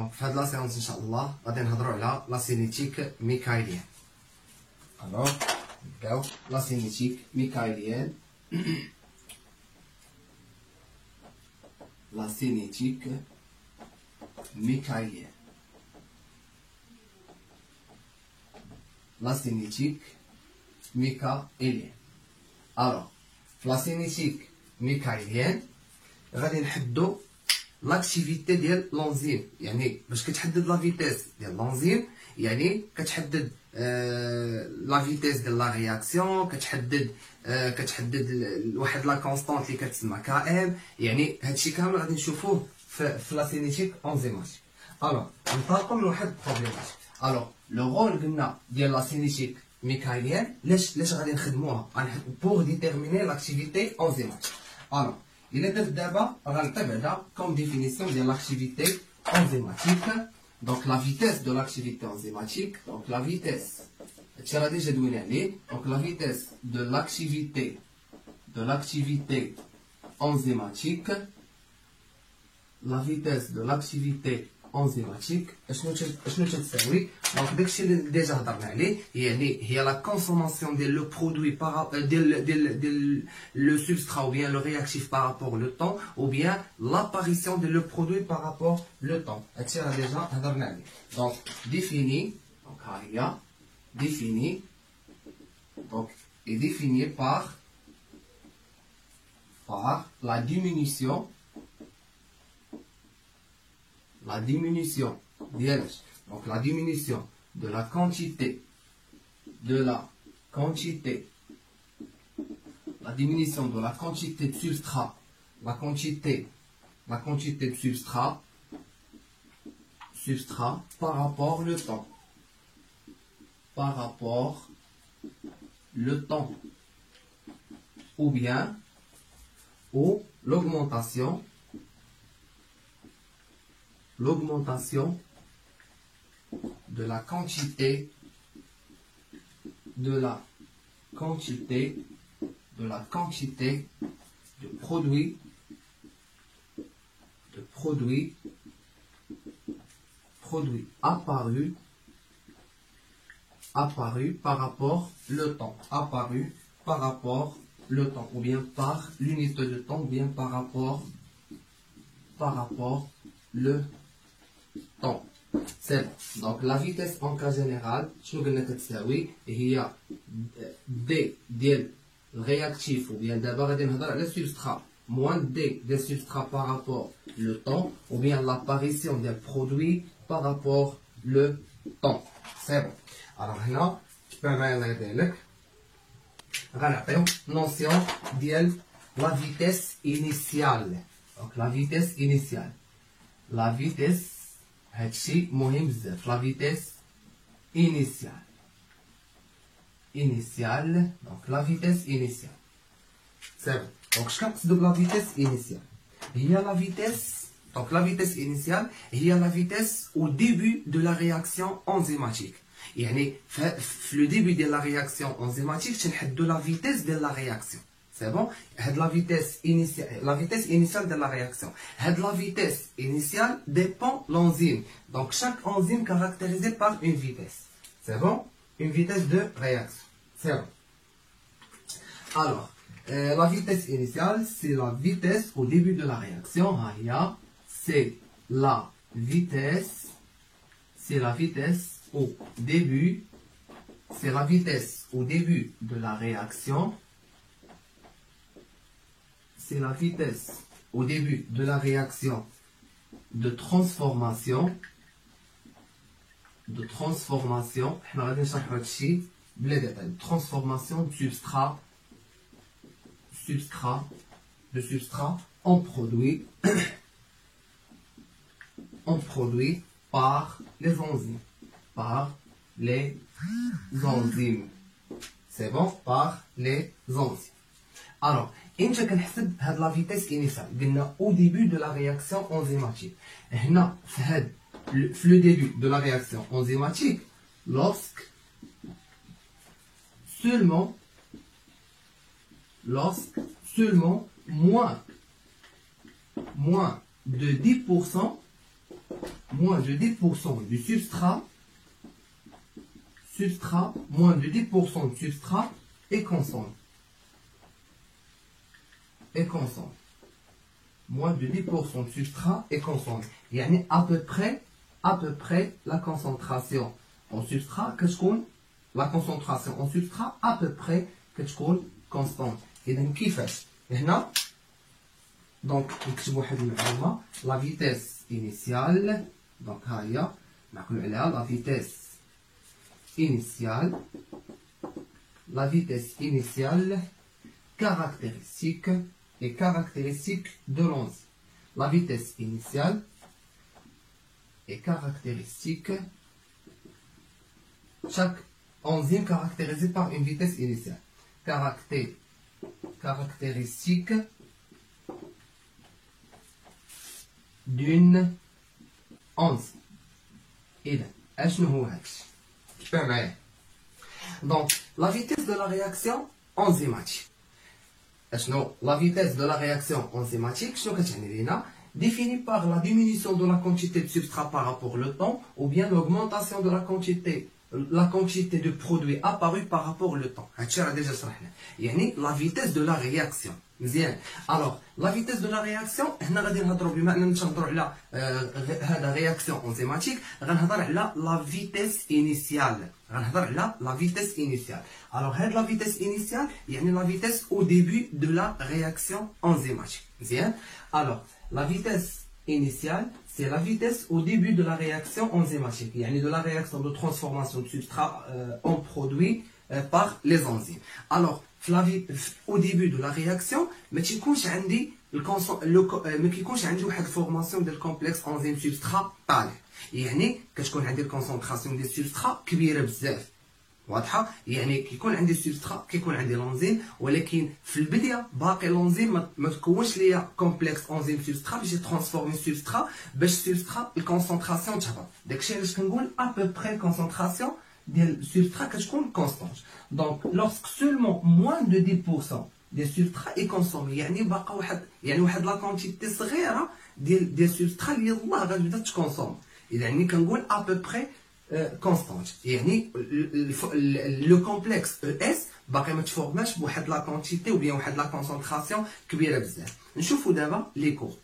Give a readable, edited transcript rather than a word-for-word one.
Donc, في هذه la séance, Inch'Allah, غادي نهضروا على la cinétique michaélienne. Alors, نبداو la cinétique michaélienne. La cinétique michaélienne. La cinétique michaélienne. Alors, la cinétique michaélienne, غادي نحدو لاكتيفيتي ديال لونزيم. يعني باش كتحدد لا فيتيس ديال لونزيم، يعني كتحدد لا فيتيس ديال لا رياكسيون، كتحدد واحد لا كونستانت اللي كتسمى كا ام. يعني هادشي كامل غادي نشوفوه في لا سينيتيك انزيماتيك. الوغ ننطلقوا من واحد البروبليماتيك. الوغ لو رول قلنا ديال لا سينيتيك ميكايليان، لاش غادي نخدموها بوغ ديتيرميني لاكتيفيتي انزيماتيك. الوغ إلا درت دابا غنعطي بعدا كوم ديفينيسيون ديال لاكتيفيتي انزيماتيك. دونك لا فيتيس دو لاكتيفيتي انزيماتيك، دونك لا فيتيس هادشي راه ديجا دوينا عليه. دونك لا فيتيس دو لاكتيفيتي انزيماتيك، لا فيتيس دو لاكتيفيتي انزيماتيك اشنو تساوي؟ دونك داكشي اللي ديجا هضرنا عليه، يعني هي لا كونسوماسيون ديال لو برودوي ديال لو سبسترا ou bien le réactif par rapport au temps ou bien l'apparition de le produit par rapport le temps. هادشي راه ديجا هضرنا عليه. دونك ديفيني، دونك ها هي ديفيني، دونك est défini par la diminution d'ILH. Donc la diminution de la quantité, la diminution de la quantité de substrat, la quantité de substrat par rapport le temps, ou bien l'augmentation de la quantité de produits apparus par rapport le temps, ou bien par l'unité de temps, ou bien par rapport le temps. C'est bon. Donc la vitesse en cas général, شنو قلنا كتساوي؟ هي دي ديال الرياكتيف، ou bien دابا غادي نهضر على substrat moins d des substrats par rapport le temps, ou bien l'apparition des produits par rapport le temps. C'est bon. Alors هنا تبع معايا الله يدير لك، غنعطيو نوسيون ديال لا فيتيس انيسيال. دونك لا فيتيس انيسيال، لا فيتيس هادشي مهم بزاف. لا فيتيس انيسيال، دونك لا فيتيس انيسيال. سي بون. دونك اش كنقصدو بلا فيتيس انيسيال؟ هي لا فيتيس، دونك لا فيتيس انيسيال هي لا فيتيس او ديبي دو لا رياكسيون انزيماتيك. يعني في لو ديبي ديال لا رياكسيون انزيماتيك تنحدو لا فيتيس ديال لا رياكسيون. C'est bon. La vitesse initiale de la réaction. La vitesse initiale dépend de l'enzyme. Donc chaque enzyme caractérisée par une vitesse. C'est bon? Une vitesse de réaction. C'est bon. Alors, la vitesse initiale, c'est la vitesse au début de la réaction. C'est la vitesse au début. C'est la vitesse au début de la réaction. C'est la vitesse au début de la réaction de transformation. Transformation de substrat en produit par les enzymes. C'est bon? Par les enzymes. Alors, امتى كنحسب هاد لا فيتيس انيسيال؟ قلنا او ديبي دو لا رياكسيون انزيماتيك. هنا في لو ديبي دو لا رياكسيون انزيماتيك، lorsque seulement moins de 10% moins de 10% du substrat, moins de 10% de substrat est constant. Moins de 10% de substrat est constant. يعني à peu près la concentration en substrat la concentration en substrat à peu près كتكون constante. إذا كيفاش؟ هنا donc نكتبوا واحد المعلومة la vitesse initiale donc ها هي نعقلوا عليها la vitesse initiale caractéristique de l'enzyme. La vitesse initiale est caractéristique. Chaque enzyme caractérisée par une vitesse initiale. Caractéristique d'une enzyme. إذا أشنو هو هادشي؟ تبع معايا. Donc la vitesse de la réaction enzymatique. La vitesse de la réaction enzymatique, définie par la diminution de la quantité de substrat par rapport au temps, ou bien l'augmentation de la quantité de produit apparu par rapport au temps. La vitesse de la réaction. Alors, la vitesse de la réaction, on va dire la réaction enzymatique, la vitesse initiale. La vitesse initiale. Alors, la vitesse initiale, la vitesse au début de la réaction enzymatique. Alors, la vitesse initiale, c'est la vitesse au début de la réaction enzymatique, de la réaction de transformation de substrat en produit par les enzymes. Alors, au début de la réaction, mais tu كيكونش عندي ما كيكونش عندي واحد الفورماسيون ديال الكومبلكس انزيم سبسترا طالع يعني كتكون عندي الكونسونطراسيون ديال السبسترا كبيره بزاف واضحه يعني كيكون عندي السبسترا كيكون عندي لونزيم ولكن في البدايه باقي لونزيم ما تكونش ليا كومبلكس انزيم سبسترا باش ترانسفورمي السبسترا باش السبسترا الكونسونطراسيون تهبط داكشي علاش كنقول ابوبري الكونسونطراسيون ديال السبسترا كتكون كونستانت. دونك لوغسك سولمون موان دو 10% ديال السبسترا اي كونسومي يعني باقا واحد لا كونتيتي صغيره ديال السبسترا اللي يلاه غتبدا تكونسوم. اذا يعني كنقول ابوبري كونستانت يعني لو كومبلكس اس باقي ما تفورماش بواحد لا كونتيتي ou bien واحد لا كونسونطراسيون كبيره بزاف. نشوفوا دابا لي كور.